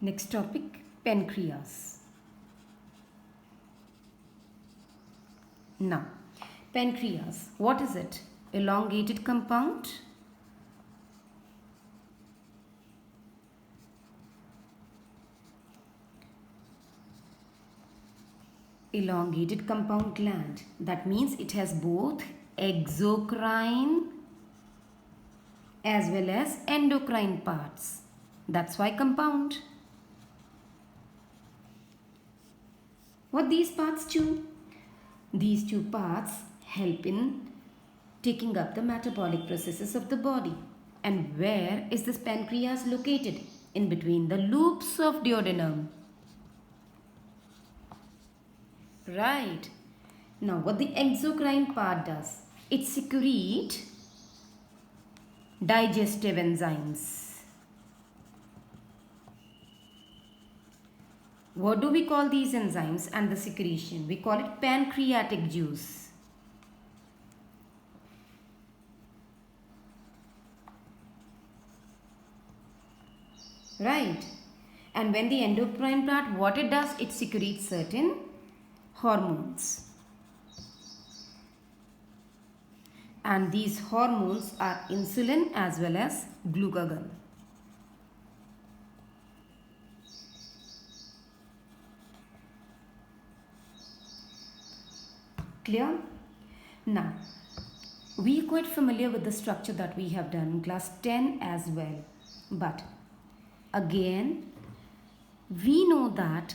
Next topic, pancreas. Now, pancreas, what is it? Elongated compound? Elongated compound gland. That means it has both exocrine as well as endocrine parts. That's why compound. What these parts do? These two parts help in taking up the metabolic processes of the body. And where is this pancreas located? In between the loops of duodenum. Right. Now what the exocrine part does? It secretes digestive enzymes. What do we call these enzymes and the secretion? We call it pancreatic juice. Right. And when the endocrine part, what it does? It secretes certain hormones. And these hormones are insulin as well as glucagon. Clear? Now, we are quite familiar with the structure that we have done in class 10 as well. But again, we know that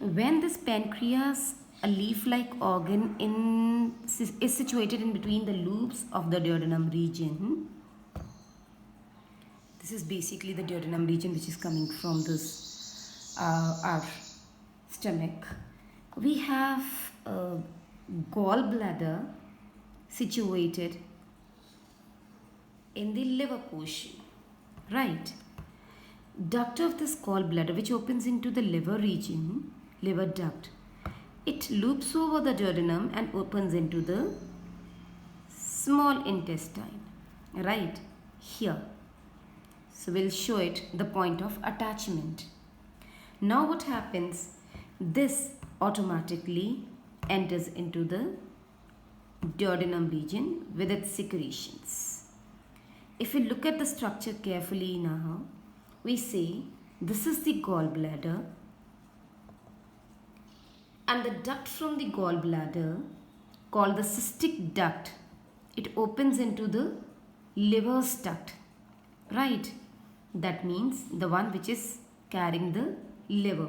when this pancreas, a leaf-like organ is situated in between the loops of the duodenum region. This is basically the duodenum region which is coming from this our stomach. We have a gallbladder situated in the liver portion, right? Duct of this gallbladder which opens into the liver region, liver duct, it loops over the duodenum and opens into the small intestine, right here. So we'll show it the point of attachment. Now what happens? This automatically enters into the duodenum region with its secretions. If we look at the structure carefully now, we say this is the gallbladder, and the duct from the gallbladder, called the cystic duct, it opens into the liver's duct, right? That means the one which is carrying the liver.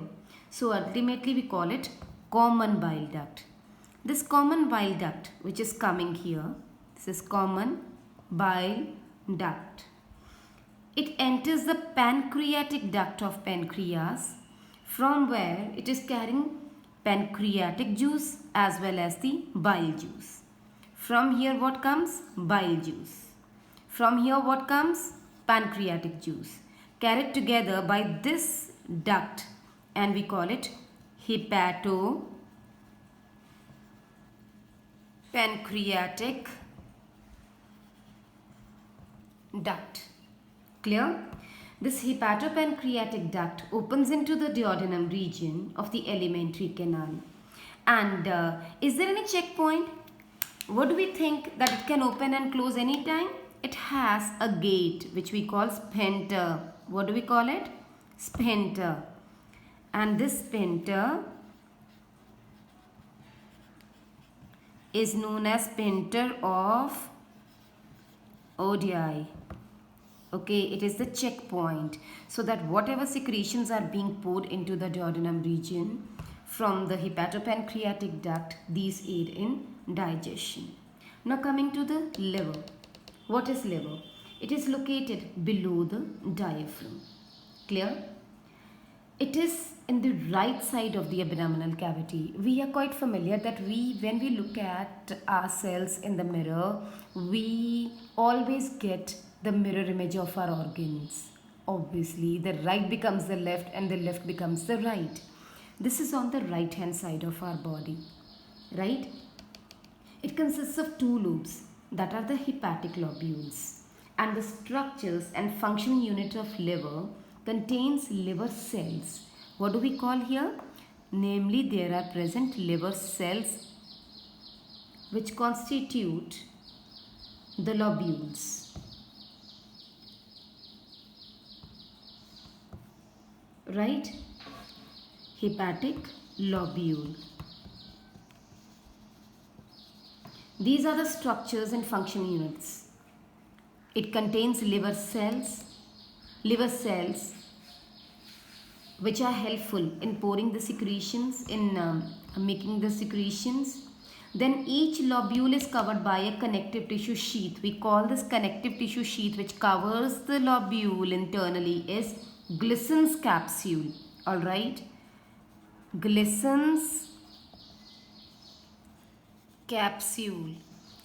So ultimately we call it common bile duct. This common bile duct which is coming here, this is common bile duct. It enters the pancreatic duct of pancreas, from where it is carrying pancreatic juice as well as the bile juice. From here what comes? Bile juice. From here what comes? Pancreatic juice. Carried together by this duct, and we call it hepatopancreatic duct. Clear? This hepatopancreatic duct opens into the duodenum region of the alimentary canal. And is there any checkpoint? What do we think that it can open and close anytime? It has a gate which we call sphincter. What do we call it? Sphincter. And this sphincter is known as sphincter of Oddi. Okay, it is the checkpoint, so that whatever secretions are being poured into the duodenum region from the hepatopancreatic duct, these aid in digestion. Now coming to the liver. What is liver? It is located below the diaphragm. Clear? It is in the right side of the abdominal cavity. We are quite familiar that when we look at ourselves in the mirror, we always get the mirror image of our organs. Obviously, the right becomes the left and the left becomes the right. This is on the right hand side of our body, right? It consists of two lobes, that are the hepatic lobules, and the structures and functioning unit of liver contains liver cells. What do we call here? Namely, there are present liver cells which constitute the lobules. Right? Hepatic lobule. These are the structures and function units. It contains liver cells which are helpful in pouring the secretions, in making the secretions. Then each lobule is covered by a connective tissue sheath. We call this connective tissue sheath which covers the lobule internally is Glissen's capsule. Alright. Glissen's capsule.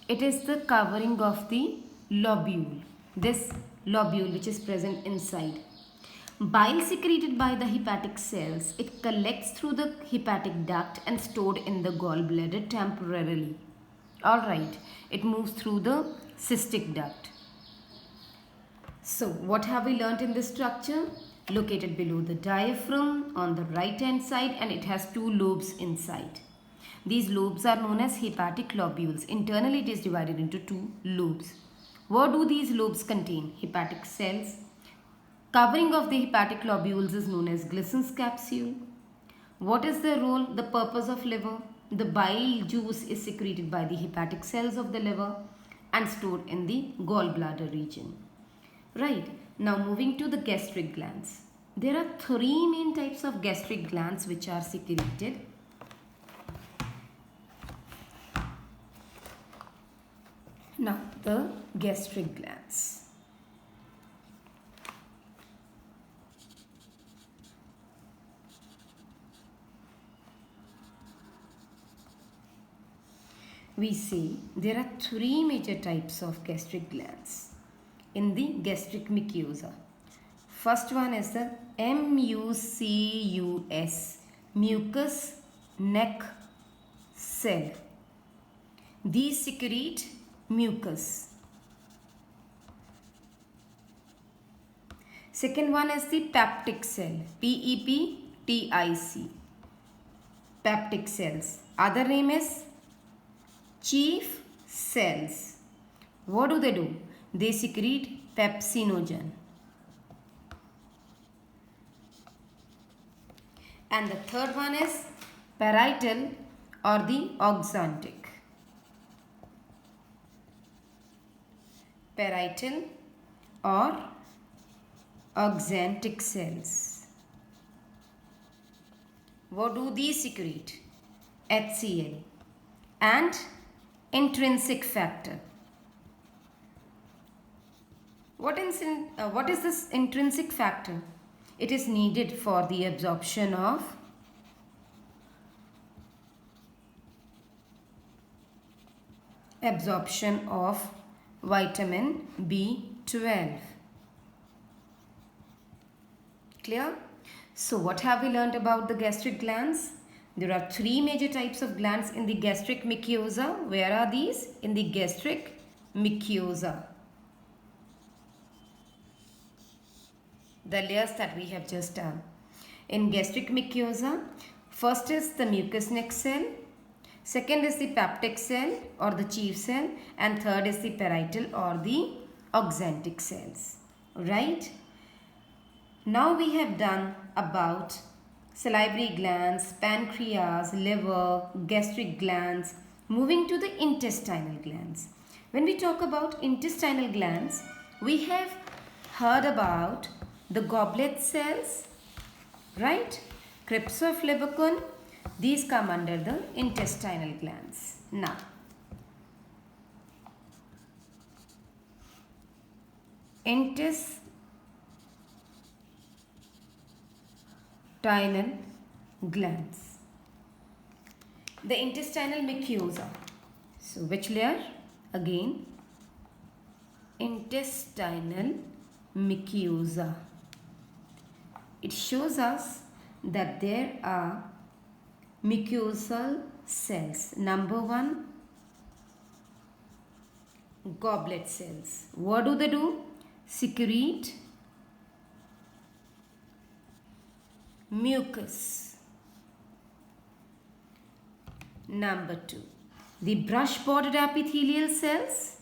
It is the covering of the lobule. This lobule which is present inside. Bile secreted by the hepatic cells, it collects through the hepatic duct and stored in the gallbladder temporarily. Alright, it moves through the cystic duct. So, what have we learnt in this structure? Located below the diaphragm on the right hand side, and it has two lobes inside. These lobes are known as hepatic lobules. Internally, it is divided into two lobes. What do these lobes contain? Hepatic cells. Covering of the hepatic lobules is known as Glissen's capsule. What is the role, the purpose of liver? The bile juice is secreted by the hepatic cells of the liver and stored in the gallbladder region. Right. Now moving to the gastric glands. There are three main types of gastric glands which are secreted. Now the gastric glands. We say there are three major types of gastric glands in the gastric mucosa. First one is the MUCUS, mucus neck cell. These secrete mucus. Second one is the peptic cell, PEPTIC, peptic cells. Other name is chief cells. What do? They secrete pepsinogen. And the third one is parietal or the oxantic. Parietal or oxantic cells. What do these secrete? HCl and intrinsic factor. What is this intrinsic factor? It is needed for the absorption of vitamin B12. Clear? So what have we learned about the gastric glands? There are three major types of glands in the gastric mucosa. Where are these? In the gastric mucosa. The layers that we have just done. In gastric mucosa, first is the mucus neck cell, second is the peptic cell or the chief cell, and third is the parietal or the oxantic cells. Right? Now we have done about salivary glands, pancreas, liver, gastric glands. Moving to the intestinal glands. When we talk about intestinal glands, we have heard about the goblet cells, right? Crypts of Lebesgue. These come under the intestinal glands. Now, intestinal glands. The intestinal mucosa. So, which layer? Again, intestinal mucosa. It shows us that there are mucosal cells. Number one, goblet cells. What do? Secrete mucus. Number 2, the brush bordered epithelial cells.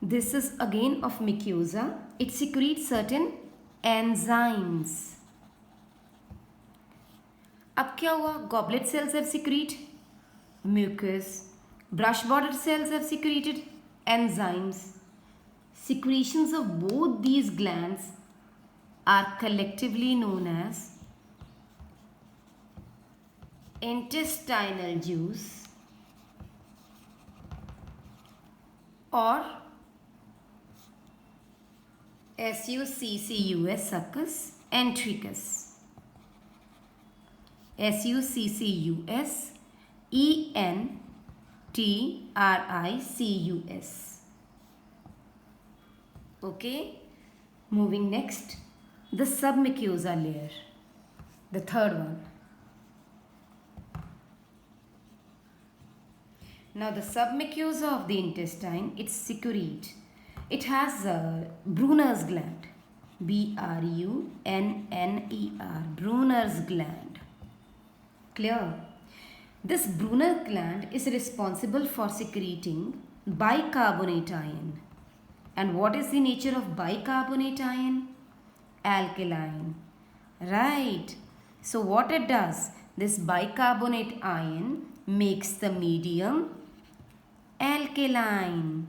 This is again of mucosa. It secretes certain enzymes. अब क्या हुआ? Goblet cells have secrete mucus. Brush bordered cells have secreted enzymes. Secretions of both these glands are collectively known as intestinal juice or SUCCUS, succus entericus. SUCCUS ENTRICUS. Okay, moving next, the submucosa layer, the third one. Now the submucosa of the intestine, it secrete. It has a Brunner's gland, BRUNNER, Brunner's gland. Clear? This Brunner gland is responsible for secreting bicarbonate ion. And what is the nature of bicarbonate ion? Alkaline. Right. So what it does? This bicarbonate ion makes the medium alkaline.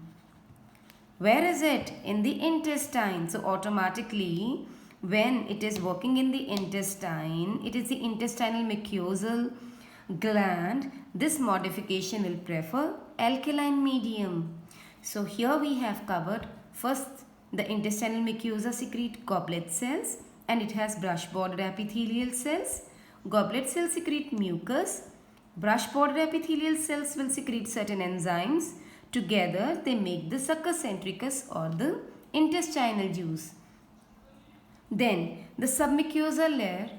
Where is it? In the intestine. So automatically when it is working in the intestine, it is the intestinal mucosal gland. This modification will prefer alkaline medium. So here we have covered first the intestinal mucosa secrete goblet cells and it has brush bordered epithelial cells. Goblet cells secrete mucus. Brush bordered epithelial cells will secrete certain enzymes. Together they make the succus entericus or the intestinal juice. Then the submucosal layer,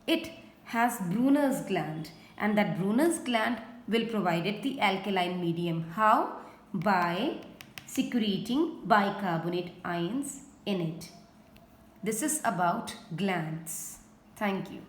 it has Brunner's gland and that Brunner's gland will provide it the alkaline medium. How? By secreting bicarbonate ions in it. This is about glands. Thank you.